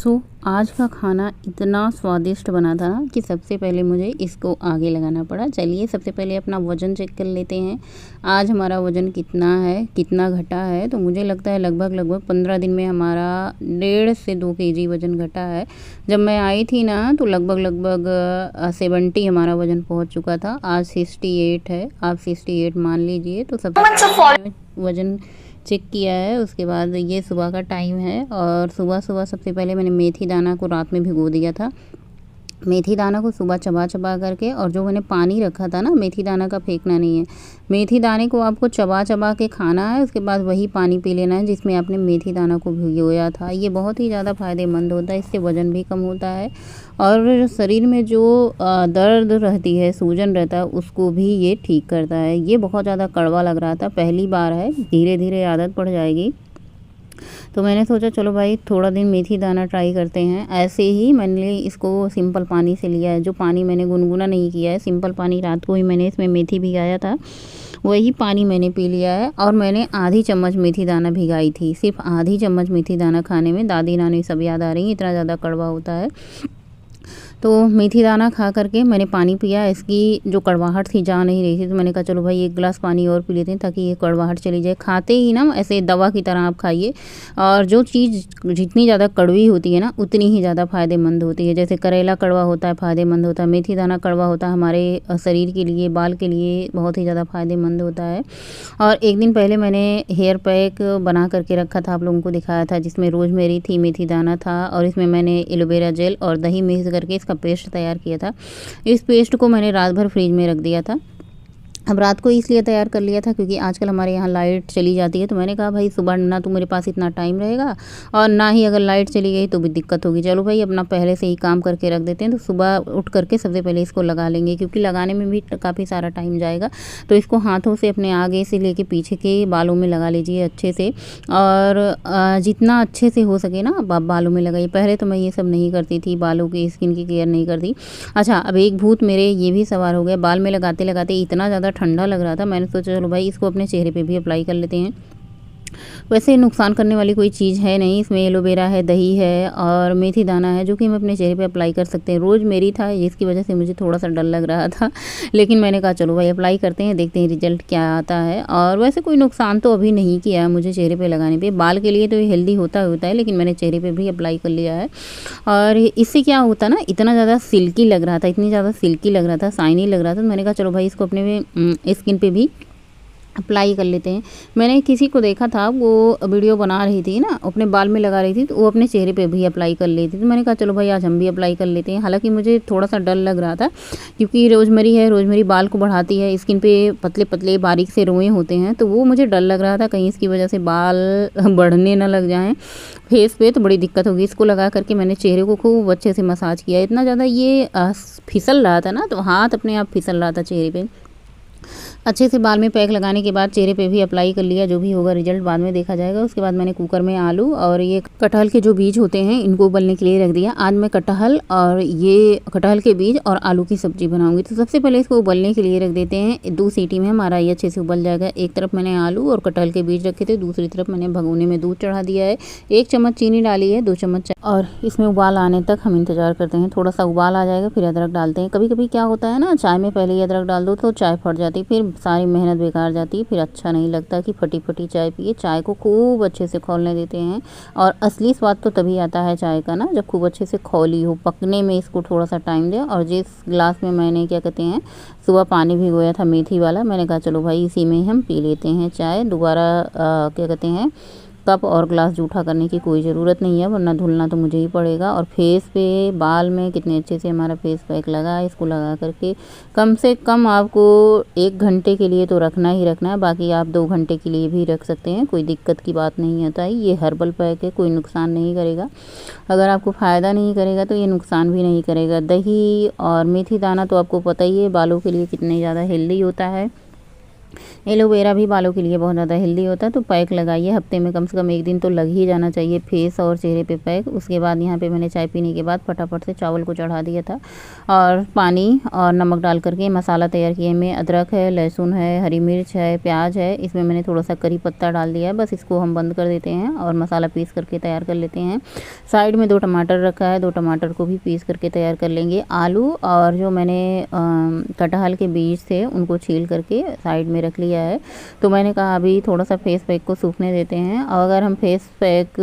आज का खाना इतना स्वादिष्ट बना था ना कि सबसे पहले मुझे इसको आगे लगाना पड़ा। चलिए सबसे पहले अपना वज़न चेक कर लेते हैं। आज हमारा वज़न कितना है, कितना घटा है। तो मुझे लगता है लगभग 15 दिन में हमारा 1.5 से 2 केजी वज़न घटा है। जब मैं आई थी ना तो लगभग 70 हमारा वज़न पहुंच चुका था। आज 68 है, आप 68 मान लीजिए। तो सबसे वज़न चेक किया है। उसके बाद ये सुबह का टाइम है और सुबह सबसे पहले मैंने मेथी दाना को रात में भिगो दिया था। मेथी दाना को सुबह चबा करके, और जो मैंने पानी रखा था ना, मेथी दाना का फेंकना नहीं है। मेथी दाने को आपको चबा के खाना है। उसके बाद वही पानी पी लेना है जिसमें आपने मेथी दाना को भिगोया था। ये बहुत ही ज़्यादा फ़ायदेमंद होता है, इससे वज़न भी कम होता है और शरीर में जो दर्द रहती है, सूजन रहता है, उसको भी ये ठीक करता है। ये बहुत ज़्यादा कड़वा लग रहा था, पहली बार है, धीरे धीरे आदत पड़ जाएगी। तो मैंने सोचा चलो भाई थोड़ा दिन मेथी दाना ट्राई करते हैं। ऐसे ही मैंने इसको सिंपल पानी से लिया है, जो पानी मैंने गुनगुना नहीं किया है, सिंपल पानी रात को ही मैंने इसमें मेथी भिगाया था, वही पानी मैंने पी लिया है। और मैंने आधी चम्मच मेथी दाना भिगाई थी, सिर्फ आधी चम्मच मेथी दाना खाने में दादी नानी सब याद आ रही, इतना ज़्यादा कड़वा होता है। तो मेथी दाना खा करके मैंने पानी पिया। इसकी जो कड़वाहट थी जा नहीं रही थी, तो मैंने कहा चलो भाई 1 गिलास पानी और पी लेते हैं ताकि ये कड़वाहट चली जाए। खाते ही ना ऐसे दवा की तरह आप खाइए, और जो चीज़ जितनी ज़्यादा कड़वी होती है ना उतनी ही ज़्यादा फ़ायदेमंद होती है। जैसे करेला कड़वा होता है, फ़ायदेमंद होता है। मेथी दाना कड़वा होता है, हमारे शरीर के लिए, बाल के लिए बहुत ही ज़्यादा फ़ायदेमंद होता है। और एक दिन पहले मैंने हेयर पैक बना करके रखा था, आप लोगों को दिखाया था, जिसमें रोज़मेरी थी, मेथी दाना था और इसमें मैंने एलोवेरा जेल और दही मिक्स करके इसका पेस्ट तैयार किया था। इस पेस्ट को मैंने रात भर फ्रिज में रख दिया था। अब रात को इसलिए तैयार कर लिया था क्योंकि आजकल हमारे यहाँ लाइट चली जाती है। तो मैंने कहा भाई सुबह ना तो मेरे पास इतना टाइम रहेगा और ना ही अगर लाइट चली गई तो भी दिक्कत होगी। चलो भाई अपना पहले से ही काम करके रख देते हैं। तो सुबह उठ करके सबसे पहले इसको लगा लेंगे, क्योंकि लगाने में भी काफ़ी सारा टाइम जाएगा। तो इसको हाथों से अपने आगे से लेके पीछे के बालों में लगा लीजिए अच्छे से, और जितना अच्छे से हो सके ना आप बालों में लगाइए। पहले तो मैं ये सब नहीं करती थी, बालों की स्किन की केयर नहीं करती। अच्छा, अब एक भूत मेरे ये भी सवार हो गया। बाल में लगाते लगाते इतना ज़्यादा ठंडा लग रहा था, मैंने सोचा चलो भाई इसको अपने चेहरे पे भी अप्लाई कर लेते हैं। वैसे नुकसान करने वाली कोई चीज़ है नहीं, इसमें एलोवेरा है, दही है और मेथी दाना है, जो कि हम अपने चेहरे पे अप्लाई कर सकते हैं। रोज़ मेरी था, इसकी वजह से मुझे थोड़ा सा डर लग रहा था, लेकिन मैंने कहा चलो भाई अप्लाई करते हैं, देखते हैं रिजल्ट क्या आता है। और वैसे कोई नुकसान तो अभी नहीं किया है मुझे चेहरे पर लगाने पर। बाल के लिए तो ये हेल्दी होता है, लेकिन मैंने चेहरे पर भी अप्लाई कर लिया है। और इससे क्या होता ना, इतना ज़्यादा सिल्की लग रहा था, इतनी ज़्यादा सिल्की लग रहा था, शाइनी लग रहा था। तो मैंने कहा चलो भाई इसको अपने स्किन पे भी अप्लाई कर लेते हैं। मैंने किसी को देखा था, वो वीडियो बना रही थी ना, अपने बाल में लगा रही थी, तो वो अपने चेहरे पे भी अप्लाई कर लेती थी। तो मैंने कहा चलो भाई आज हम भी अप्लाई कर लेते हैं। हालांकि मुझे थोड़ा सा डर लग रहा था, क्योंकि रोज़मेरी है, रोज़मेरी बाल को बढ़ाती है, स्किन पे पतले पतले बारीक से रोए होते हैं, तो वो मुझे डर लग रहा था कहीं इसकी वजह से बाल बढ़ने ना लग जाएँ फेस पे, तो बड़ी दिक्कत होगी। इसको लगा करके मैंने चेहरे को खूब अच्छे से मसाज किया। इतना ज़्यादा ये फिसल रहा था ना, तो हाथ अपने आप फिसल रहा था चेहरे पे। अच्छे से बाल में पैक लगाने के बाद चेहरे पे भी अप्लाई कर लिया। जो भी होगा रिजल्ट बाद में देखा जाएगा। उसके बाद मैंने कुकर में आलू और ये कटहल के जो बीज होते हैं इनको उबलने के लिए रख दिया। आज मैं कटहल और ये कटहल के बीज और आलू की सब्जी बनाऊंगी। तो सबसे पहले इसको उबलने के लिए रख देते हैं। 2 सीटी में हमारा ये अच्छे से उबल जाएगा। एक तरफ मैंने आलू और कटहल के बीज रखे थे, दूसरी तरफ मैंने भगोने में दूध चढ़ा दिया है। 1 चम्मच चीनी डाली है, 2 चम्मच, और इसमें उबाल आने तक हम इंतजार करते हैं। थोड़ा सा उबाल आ जाएगा फिर अदरक डालते हैं। कभी कभी क्या होता है ना, चाय में पहले ही अदरक डाल दो तो चाय फट जाती, फिर सारी मेहनत बेकार जाती है, फिर अच्छा नहीं लगता कि फटी फटी चाय पिए। चाय को खूब अच्छे से खौलने देते हैं, और असली स्वाद तो तभी आता है चाय का ना, जब खूब अच्छे से खौली हो। पकने में इसको थोड़ा सा टाइम दे। और जिस गिलास में मैंने क्या कहते हैं सुबह पानी भिगोया था मेथी वाला, मैंने कहा चलो भाई इसी में हम पी लेते हैं चाय। दोबारा क्या कहते हैं कप और ग्लास जूठा करने की कोई ज़रूरत नहीं है, वरना धुलना तो मुझे ही पड़ेगा। और फेस पे, बाल में कितने अच्छे से हमारा फेस पैक लगा है। इसको लगा करके कम से कम आपको 1 घंटे के लिए तो रखना ही रखना है, बाकी आप 2 घंटे के लिए भी रख सकते हैं, कोई दिक्कत की बात नहीं होता है। ये हर्बल पैक है, कोई नुकसान नहीं करेगा। अगर आपको फ़ायदा नहीं करेगा तो ये नुकसान भी नहीं करेगा। दही और मेथी दाना तो आपको पता ही है बालों के लिए कितने ज़्यादा हेल्दी होता है। एलोवेरा भी बालों के लिए बहुत ज़्यादा हेल्दी होता है, तो पैक लगाइए, हफ्ते में कम से कम 1 दिन तो लग ही जाना चाहिए फेस और चेहरे पे पैक। उसके बाद यहाँ पे मैंने चाय पीने के बाद फटाफट से चावल को चढ़ा दिया था और पानी और नमक डाल करके मसाला तैयार किए। में अदरक है, लहसुन है, हरी मिर्च है, प्याज है, इसमें मैंने थोड़ा सा करी पत्ता डाल दिया है। बस इसको हम बंद कर देते हैं और मसाला पीस करके तैयार कर लेते हैं। साइड में 2 टमाटर रखा है, 2 टमाटर को भी पीस करके तैयार कर लेंगे। आलू और जो मैंने कटहल के बीज थे उनको छील करके साइड में रख लिया है। तो मैंने कहा अभी थोड़ा सा फेस पैक को सूखने देते हैं। और अगर हम फेस पैक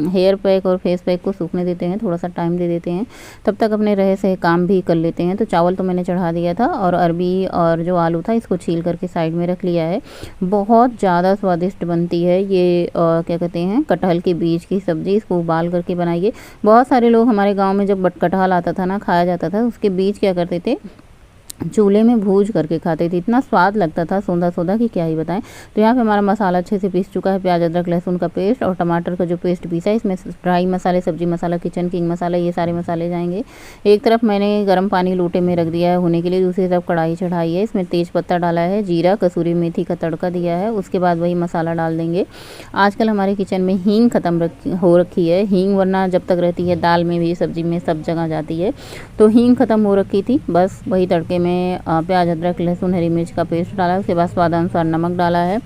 हेयर पैक और फेस पैक को सूखने देते हैं, थोड़ा सा टाइम दे देते हैं, तब तक अपने रहे सहे काम भी कर लेते हैं। तो चावल तो मैंने चढ़ा दिया था और अरबी और जो आलू था इसको छील करके साइड में रख लिया है। बहुत ज़्यादा स्वादिष्ट बनती है ये क्या कहते हैं कटहल के बीज की सब्ज़ी। इसको उबाल करके बनाइए। बहुत सारे लोग हमारे गाँव में जब कटहल आता था ना, खाया जाता था, उसके बीज क्या करते थे, चूल्हे में भूज करके खाते थे। इतना स्वाद लगता था सौंधा सौंधा कि क्या ही बताएं। तो यहाँ पे हमारा मसाला अच्छे से पीस चुका है। प्याज, अदरक, लहसुन का पेस्ट और टमाटर का जो पेस्ट पीसा है, इसमें ड्राई मसाले, सब्जी मसाला, किचन किंग मसाला, ये सारे मसाले जाएंगे। एक तरफ मैंने गर्म पानी लोटे में रख दिया है होने के लिए, दूसरी तरफ कढ़ाई चढ़ाई है। इसमें तेज पत्ता डाला है, जीरा, कसूरी मेथी का तड़का दिया है। उसके बाद वही मसाला डाल देंगे। आजकल हमारे किचन में हींग ख़त्म हो रखी है। हींग वरना जब तक रहती है दाल में भी, सब्जी में, सब जगह जाती है। तो हींग ख़त्म हो रखी थी। बस वही तड़के में प्याज, अदरक, लहसुन, हरी मिर्च का पेस्ट डाला। उसके बाद स्वादानुसार नमक डाला है।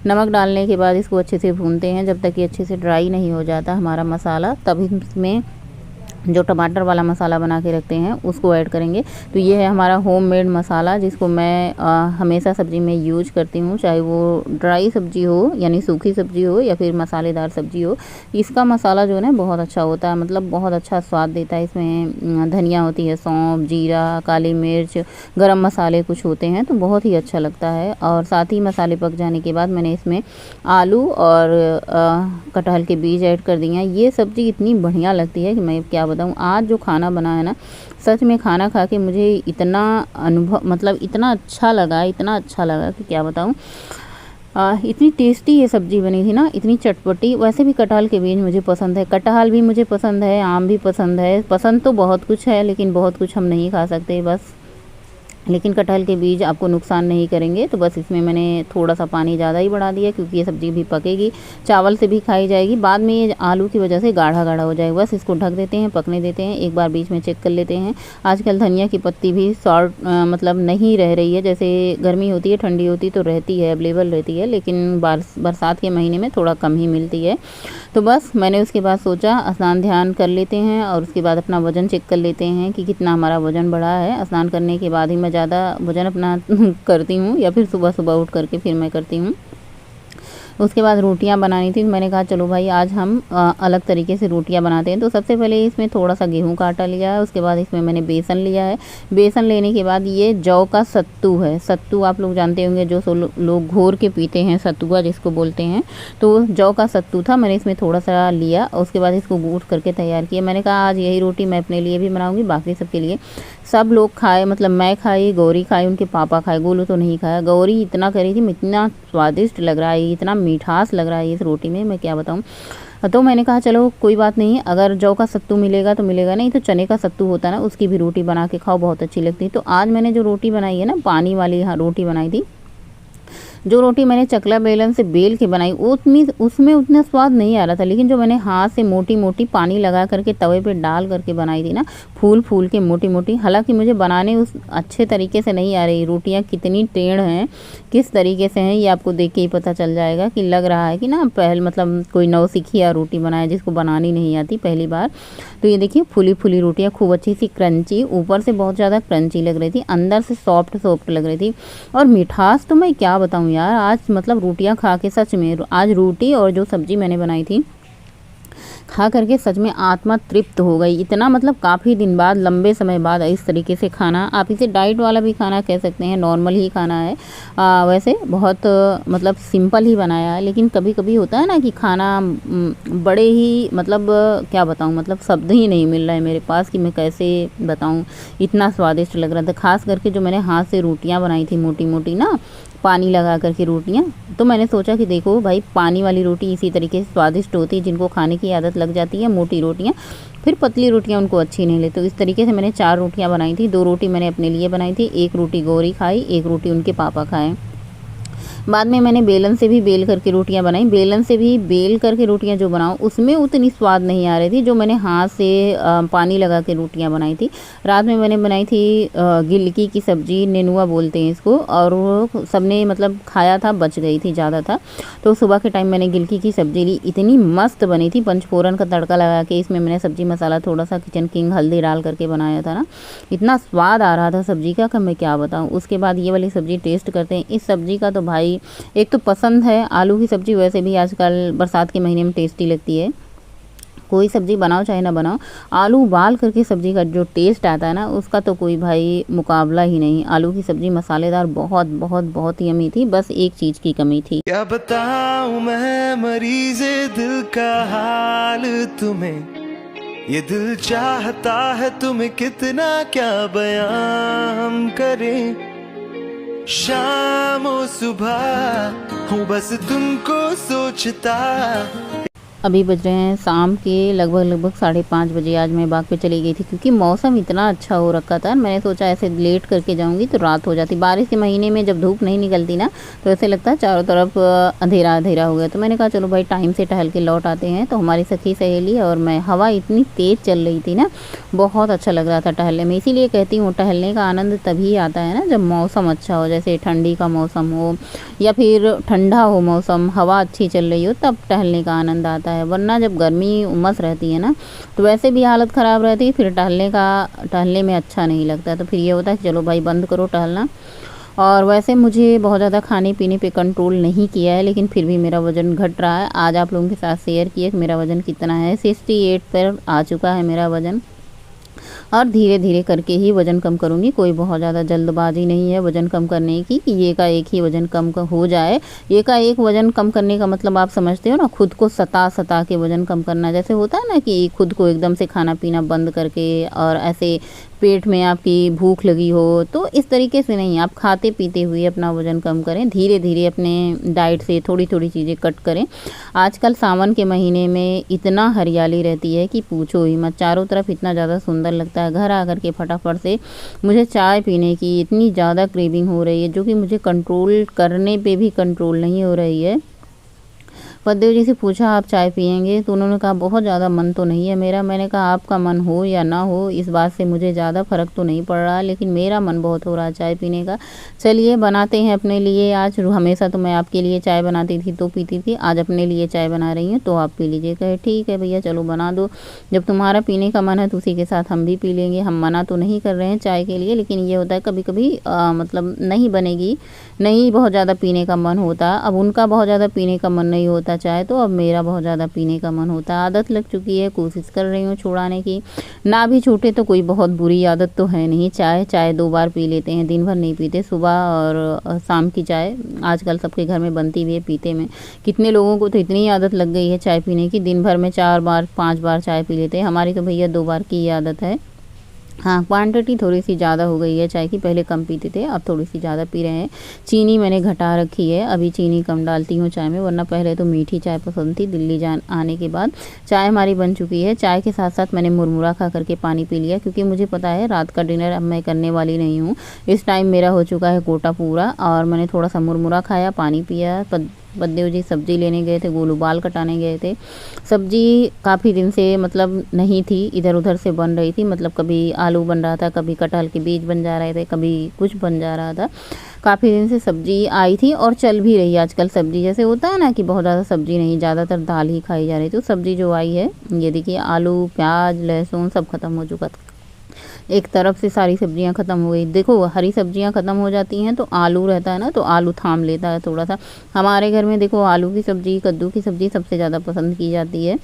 नमक डालने के बाद इसको अच्छे से भूनते हैं जब तक ये अच्छे से ड्राई नहीं हो जाता हमारा मसाला। तब इसमें जो टमाटर वाला मसाला बना के रखते हैं उसको ऐड करेंगे। तो ये है हमारा होममेड मसाला, जिसको मैं हमेशा सब्ज़ी में यूज करती हूँ, चाहे वो ड्राई सब्ज़ी हो यानी सूखी सब्ज़ी हो या फिर मसालेदार सब्ज़ी हो। इसका मसाला जो है ना बहुत अच्छा होता है, मतलब बहुत अच्छा स्वाद देता है। इसमें धनिया होती है, सौंफ, जीरा, काली मिर्च, गरम मसाले कुछ होते हैं, तो बहुत ही अच्छा लगता है। और साथ ही मसाले पक जाने के बाद मैंने इसमें आलू और कटहल के बीज ऐड कर दिए हैं। ये सब्ज़ी इतनी बढ़िया लगती है कि मैं क्या बताऊँ। आज जो खाना बना है ना, सच में खाना खा के मुझे इतना अनुभव, मतलब इतना अच्छा लगा कि क्या बताऊँ। इतनी टेस्टी ये सब्ज़ी बनी थी ना, इतनी चटपटी। वैसे भी कटहल के बीज मुझे पसंद है, कटहल भी मुझे पसंद है, आम भी पसंद है। पसंद तो बहुत कुछ है, लेकिन बहुत कुछ हम नहीं खा सकते बस। लेकिन कटहल के बीज आपको नुकसान नहीं करेंगे। तो बस इसमें मैंने थोड़ा सा पानी ज़्यादा ही बढ़ा दिया, क्योंकि ये सब्ज़ी भी पकेगी, चावल से भी खाई जाएगी। बाद में ये आलू की वजह से गाढ़ा गाढ़ा हो जाएगा। बस इसको ढक देते हैं, पकने देते हैं। एक बार बीच में चेक कर लेते हैं। आजकल धनिया की पत्ती भी शॉर्ट मतलब नहीं रह रही है। जैसे गर्मी होती है, ठंडी होती तो रहती है, अवेलेबल रहती है, लेकिन बरसात के महीने में थोड़ा कम ही मिलती है। तो बस मैंने उसके बाद सोचा स्नान ध्यान कर लेते हैं और उसके बाद अपना वज़न चेक कर लेते हैं कि कितना हमारा वज़न बढ़ा है। स्नान करने के बाद ही मैं ज़्यादा वज़न अपना करती हूँ, या फिर सुबह सुबह उठ करके फिर मैं करती हूँ। उसके बाद रोटियां बनानी थी। मैंने कहा चलो भाई आज हम अलग तरीके से रोटियां बनाते हैं। तो सबसे पहले इसमें थोड़ा सा गेहूं का आटा लिया है। उसके बाद इसमें मैंने बेसन लिया है। बेसन लेने के बाद ये जौ का सत्तू है। सत्तू आप लोग जानते होंगे, जो लोग घोर के पीते हैं, सत्तुआ जिसको बोलते हैं। तो जौ का सत्तू था, मैंने इसमें थोड़ा सा लिया। उसके बाद इसको गूँथ करके तैयार किया। मैंने कहा आज यही रोटी मैं अपने लिए भी बनाऊँगी, बाकी सबके लिए। सब लोग खाए, मतलब मैं खाई, गौरी खाई, उनके पापा खाए, गोलू तो नहीं खाया। गौरी इतना करी थी, इतना स्वादिष्ट लग रहा है, इतना मिठास लग रहा है इस रोटी में, मैं क्या बताऊँ। तो मैंने कहा चलो कोई बात नहीं, अगर जौ का सत्तू मिलेगा तो मिलेगा, नहीं तो चने का सत्तू होता है ना, उसकी भी रोटी बना के खाओ, बहुत अच्छी लगती है। तो आज मैंने जो रोटी बनाई है ना, पानी वाली रोटी बनाई थी। जो रोटी मैंने चकला बेलन से बेल के बनाई उसमें उतना स्वाद नहीं आ रहा था, लेकिन जो मैंने हाथ से मोटी मोटी पानी लगा करके तवे पे डाल करके बनाई थी ना, फूल फूल के मोटी मोटी। हालांकि मुझे बनाने उस अच्छे तरीके से नहीं आ रही। रोटियां कितनी टेढ़ हैं, किस तरीके से हैं, ये आपको देख के ही पता चल जाएगा कि लग रहा है कि ना मतलब कोई नौसिखिया रोटी बनाए जिसको बनानी नहीं आती पहली बार। तो ये देखिए फूली फूली रोटियाँ, खूब अच्छी सी क्रंची, ऊपर से बहुत ज़्यादा क्रंची लग रही थी, अंदर से सॉफ्ट सॉफ्ट लग रही थी। और मिठास तो मैं क्या बताऊँ यार, आज मतलब रोटियां खा के सच में, आज रोटी और जो सब्जी मैंने बनाई थी खा करके सच में आत्मा तृप्त हो गई। इतना मतलब काफ़ी दिन बाद, लंबे समय बाद इस तरीके से खाना, आप इसे डाइट वाला भी खाना कह सकते हैं, नॉर्मल ही खाना है। वैसे बहुत मतलब सिंपल ही बनाया है, लेकिन कभी कभी होता है ना कि खाना बड़े ही मतलब क्या बताऊँ, मतलब शब्द ही नहीं मिल रहा है मेरे पास कि मैं कैसे बताऊँ, इतना स्वादिष्ट लग रहा था। खास करके जो मैंने हाथ से रोटियाँ बनाई थी मोटी मोटी ना, पानी लगा करके रोटियाँ। तो मैंने सोचा कि देखो भाई, पानी वाली रोटी इसी तरीके से स्वादिष्ट होती है, जिनको खाने की आदत लग जाती है मोटी रोटियाँ, फिर पतली रोटियाँ उनको अच्छी नहीं लगती। तो इस तरीके से मैंने 4 रोटियाँ बनाई थी। 2 रोटी मैंने अपने लिए बनाई थी, 1 रोटी गौरी खाई, 1 रोटी उनके पापा खाए। बाद में मैंने बेलन से भी बेल करके रोटियां बनाई। बेलन से भी बेल करके रोटियां जो बनाऊं उसमें उतनी स्वाद नहीं आ रही थी जो मैंने हाथ से पानी लगा के रोटियां बनाई थी। रात में मैंने बनाई थी गिलकी की सब्ज़ी, नेनुआ बोलते हैं इसको, और वो सबने मतलब खाया था, बच गई थी, ज़्यादा था। तो सुबह के टाइम मैंने गिलकी की सब्ज़ी ली, इतनी मस्त बनी थी। पंचफोरन का तड़का लगा के इसमें मैंने सब्ज़ी मसाला थोड़ा सा किचन किंग हल्दी डाल करके बनाया था ना, इतना स्वाद आ रहा था सब्ज़ी का कि मैं क्या बताऊँ। उसके बाद ये वाली सब्ज़ी टेस्ट करते हैं। इस सब्ज़ी का तो भाई एक तो पसंद है, आलू की सब्ज़ी वैसे भी आजकल बरसात के महीने में टेस्टी लगती है। कोई सब्ज़ी बनाओ चाहे ना बनाओ, आलू उबाल करके सब्ज़ी का जो टेस्ट आता है ना, उसका तो कोई भाई मुकाबला ही नहीं। आलू की सब्ज़ी मसालेदार बहुत बहुत बहुत यमी थी, बस एक चीज़ की कमी थी। क्या बताऊं मैं मरीज़े दिल का हाल तुम्हें, ये दिल चाहता है तुम्हें कितना, क्या बयां हम करें। शाम और सुबह हूँ बस तुमको सोचता। अभी बज रहे हैं शाम के लगभग 5:30 बजे। आज मैं बाग पे चली गई थी क्योंकि मौसम इतना अच्छा हो रखा था। मैंने सोचा ऐसे लेट करके जाऊंगी तो रात हो जाती। बारिश के महीने में जब धूप नहीं निकलती ना, तो ऐसे लगता है चारों तरफ अंधेरा अंधेरा हो गया। तो मैंने कहा चलो भाई टाइम से टहल के लौट आते हैं। तो हमारी सखी सहेली और मैं, हवा इतनी तेज़ चल रही थी ना, बहुत अच्छा लग रहा था टहलने में। इसीलिए कहती हूँ टहलने का आनंद तभी आता है ना जब मौसम अच्छा हो, जैसे ठंडी का मौसम हो या फिर ठंडा हो मौसम, हवा अच्छी चल रही हो, तब टहलने का आनंद आता है। वरना जब गर्मी उमस रहती है ना, तो वैसे भी हालत ख़राब रहती है, फिर टहलने में अच्छा नहीं लगता। तो फिर ये होता है कि चलो भाई बंद करो टहलना। और वैसे मुझे बहुत ज़्यादा खाने पीने पे कंट्रोल नहीं किया है, लेकिन फिर भी मेरा वज़न घट रहा है। आज आप लोगों के साथ शेयर किया कि मेरा वज़न कितना है। 68 पर आ चुका है मेरा वज़न, और धीरे धीरे करके ही वज़न कम करूँगी। कोई बहुत ज़्यादा जल्दबाजी नहीं है वज़न कम करने की कि ये का एक ही वज़न कम हो जाए। ये का एक वज़न कम करने का मतलब आप समझते हो ना, खुद को सता के वज़न कम करना। जैसे होता है ना कि खुद को एकदम से खाना पीना बंद करके और ऐसे पेट में आपकी भूख लगी हो, तो इस तरीके से नहीं, आप खाते पीते हुए अपना वज़न कम करें। धीरे धीरे अपने डाइट से थोड़ी थोड़ी चीज़ें कट करें। आजकल सावन के महीने में इतना हरियाली रहती है कि पूछो ही मत, चारों तरफ इतना ज़्यादा सुंदर लगता है। घर आकर के फटाफट से मुझे चाय पीने की इतनी ज़्यादा क्रेविंग हो रही है, जो कि मुझे कंट्रोल करने पे भी कंट्रोल नहीं हो रही है। पद्देव जी से पूछा आप चाय पियेंगे, तो उन्होंने कहा बहुत ज़्यादा मन तो नहीं है मेरा। मैंने कहा आपका मन हो या ना हो, इस बात से मुझे ज़्यादा फ़र्क तो नहीं पड़ रहा, लेकिन मेरा मन बहुत हो रहा है चाय पीने का। चलिए बनाते हैं अपने लिए आज। हमेशा तो मैं आपके लिए चाय बनाती थी तो पीती थी, आज अपने लिए चाय बना रही हूँ तो आप पी लीजिए। कहे ठीक है भैया चलो बना दो, जब तुम्हारा पीने का मन है तो उसी के साथ हम भी पी लेंगे। हम मना तो नहीं कर रहे हैं चाय के लिए, लेकिन ये होता है कभी कभी मतलब नहीं बनेगी, नहीं बहुत ज़्यादा पीने का मन होता। अब उनका बहुत ज़्यादा पीने का मन नहीं होता चाय, तो अब मेरा बहुत ज़्यादा पीने का मन होता है। आदत लग चुकी है, कोशिश कर रही हूँ छुड़ाने की। ना भी छूटे तो कोई बहुत बुरी आदत तो है नहीं। चाय 2 बार पी लेते हैं, दिन भर नहीं पीते। सुबह और शाम की चाय आजकल सबके घर में बनती हुई है पीते में। कितने लोगों को तो इतनी आदत लग गई है चाय पीने की, दिन भर में 4 बार 5 बार चाय पी लेते हैं। हमारी तो भैया 2 बार की आदत है। हाँ, क्वांटिटी थोड़ी सी ज़्यादा हो गई है चाय की, पहले कम पीते थे, अब थोड़ी सी ज़्यादा पी रहे हैं। चीनी मैंने घटा रखी है, अभी चीनी कम डालती हूँ चाय में, वरना पहले तो मीठी चाय पसंद थी। दिल्ली आने के बाद चाय हमारी बन चुकी है। चाय के साथ साथ मैंने मुरमुरा खा करके पानी पी लिया, क्योंकि मुझे पता है रात का डिनर अब मैं करने वाली नहीं हूँ। इस टाइम मेरा हो चुका है कोटा पूरा, और मैंने थोड़ा सा मुरमुरा खाया, पानी पिया। पद्देव जी सब्ज़ी लेने गए थे, गोलू बाल कटाने गए थे। सब्ज़ी काफ़ी दिन से मतलब नहीं थी, इधर उधर से बन रही थी। मतलब कभी आलू बन रहा था, कभी कटहल के बीज बन जा रहे थे, कभी कुछ बन जा रहा था। काफ़ी दिन से सब्ज़ी आई थी और चल भी रही है आजकल सब्ज़ी। जैसे होता है ना कि बहुत ज़्यादा सब्ज़ी नहीं, ज़्यादातर दाल ही खाई जा रही थी। तो सब्ज़ी जो आई है, ये देखिए आलू प्याज लहसुन सब ख़त्म हो चुका था। एक तरफ से सारी सब्जियां ख़त्म हो गई। देखो हरी सब्जियां ख़त्म हो जाती हैं तो आलू रहता है ना, तो आलू थाम लेता है थोड़ा सा। हमारे घर में देखो आलू की सब्ज़ी, कद्दू की सब्ज़ी सबसे ज़्यादा पसंद की जाती है।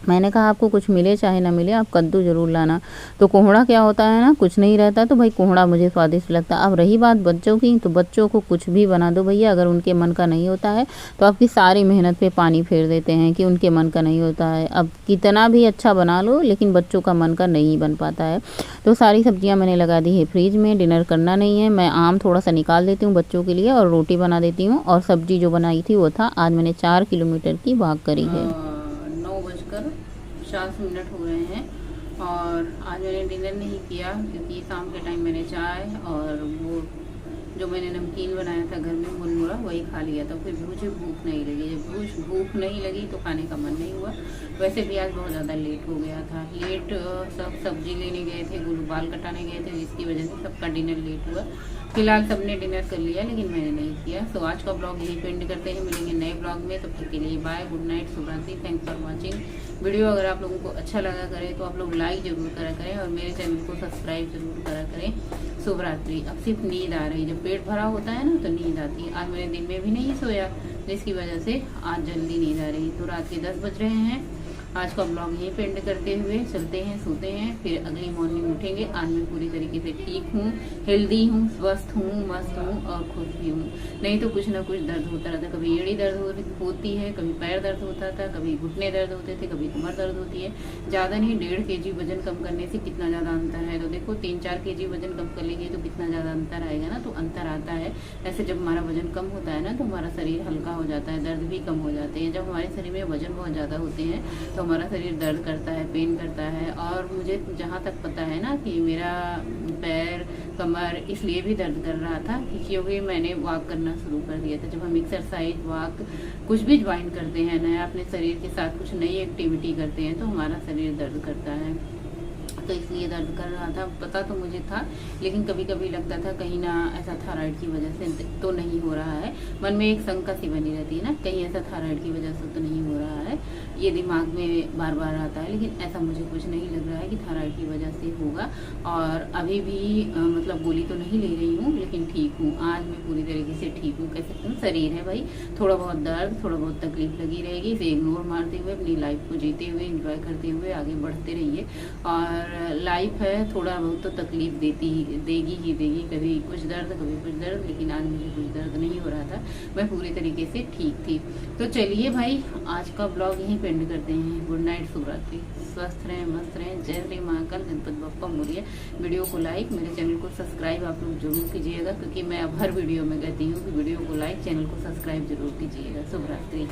मैंने कहा आपको कुछ मिले चाहे ना मिले, आप कद्दू ज़रूर लाना। तो कोहड़ा क्या होता है ना, कुछ नहीं रहता, तो भाई कोहड़ा मुझे स्वादिष्ट लगता। अब रही बात बच्चों की, तो बच्चों को कुछ भी बना दो भैया, अगर उनके मन का नहीं होता है तो आपकी सारी मेहनत पे पानी फेर देते हैं कि उनके मन का नहीं होता है। अब कितना भी अच्छा बना लो, लेकिन बच्चों का मन का नहीं बन पाता है। तो सारी सब्जियाँ मैंने लगा दी है फ्रिज में, डिनर करना नहीं है। मैं आम थोड़ा सा निकाल देती हूँ बच्चों के लिए और रोटी बना देती हूँ। और सब्जी जो बनाई थी वो था, आज मैंने 4 किलोमीटर की वॉक करी है। 9:50 हो रहे हैं और आज मैंने डिनर नहीं किया क्योंकि शाम के टाइम मैंने चाय और वो जो मैंने नमकीन बनाया था घर में मुरमुरा, वही खा लिया था। फिर मुझे भूख नहीं लगी। जब भूख नहीं लगी तो खाने का मन नहीं हुआ। वैसे भी आज बहुत ज़्यादा लेट हो गया था। सब सब्जी लेने गए थे, बाल कटाने गए थे, जिसकी वजह से सबका डिनर लेट हुआ। फिलहाल सबने डिनर कर लिया लेकिन मैंने नहीं किया। तो आज का ब्लॉग यहीं पे एंड करते हैं। मिलेंगे नए ब्लॉग में, तब तक के लिए बाय, गुड नाइट, शुभ रात्रि। Thanks for watching. वीडियो अगर आप लोगों को अच्छा लगा करें तो आप लोग लाइक जरूर करा करें और मेरे चैनल को सब्सक्राइब जरूर करा करें। शुभ रात्रि। अब सिर्फ नींद आ रही, जब पेट भरा होता है ना तो नींद आती है। आज मैंने दिन में भी नहीं सोया, जिसकी वजह से आज जल्दी नींद आ रही। तो रात के 10 बज रहे हैं। आज का ब्लॉग यहीं पे एंड करते हुए चलते हैं, सोते हैं, फिर अगली मॉर्निंग उठेंगे। आज मैं पूरी तरीके से ठीक हूँ, हेल्दी हूँ, स्वस्थ हूँ, मस्त हूँ और खुश भी हूँ। नहीं तो कुछ ना कुछ दर्द होता रहता। कभी एड़ी दर्द होती है, कभी पैर दर्द होता था, कभी घुटने दर्द होते थे, कभी कमर दर्द होती है। ज़्यादा नहीं, 1.5 kg वजन कम करने से कितना ज़्यादा अंतर है। तो देखो 3-4 kg वजन कम कर लेंगे तो कितना ज़्यादा अंतर आएगा ना। तो अंतर आता है। ऐसे जब हमारा वजन कम होता है ना तो हमारा शरीर हल्का हो जाता है, दर्द भी कम हो जाते हैं। जब हमारे शरीर में वजन बहुत ज़्यादा होते हैं तो हमारा शरीर दर्द करता है, पेन करता है। और मुझे जहाँ तक पता है ना कि मेरा पैर, कमर इसलिए भी दर्द कर रहा था क्योंकि मैंने वॉक करना शुरू कर दिया था। जब हम एक्सरसाइज, वॉक कुछ भी ज्वाइन करते हैं नया, अपने शरीर के साथ कुछ नई एक्टिविटी करते हैं तो हमारा शरीर दर्द करता है। तो इसलिए दर्द कर रहा था, पता तो मुझे था, लेकिन कभी कभी लगता था कहीं ना ऐसा थायराइड की वजह से तो नहीं हो रहा है। मन में एक शंका सी बनी रहती है ना, कहीं ऐसा थायराइड की वजह से तो नहीं हो रहा है, ये दिमाग में बार बार आता है। लेकिन ऐसा मुझे कुछ नहीं लग रहा है कि थायराइड की वजह से होगा। और अभी भी मतलब गोली तो नहीं ले रही हूँ, लेकिन ठीक हूँ। आज मैं पूरी तरीके से ठीक हूँ। कह सकते हैं शरीर है भाई, थोड़ा बहुत दर्द, थोड़ा बहुत तकलीफ लगी रहेगी। इसे इग्नोर मारते हुए अपनी लाइफ को जीते हुए, इंजॉय करते हुए आगे बढ़ते रहिए। और लाइफ है, थोड़ा बहुत तो तकलीफ देगी ही देगी, कभी कुछ दर्द कभी कुछ दर्द। लेकिन आज मुझे कुछ दर्द नहीं हो रहा था, मैं पूरी तरीके से ठीक थी। तो चलिए भाई, आज का ब्लॉग यहीं पे एंड करते हैं। गुड नाइट, शुभ रात्रि। स्वस्थ रहें, मस्त रहें। जय श्री महाकाल, गणपति बप्पा मोरिया। वीडियो को लाइक, मेरे चैनल को सब्सक्राइब आप लोग जरूर कीजिएगा, क्योंकि मैं अब हर वीडियो में कहती हूँ कि वीडियो को लाइक, चैनल को सब्सक्राइब जरूर कीजिएगा। शुभ रात्रि।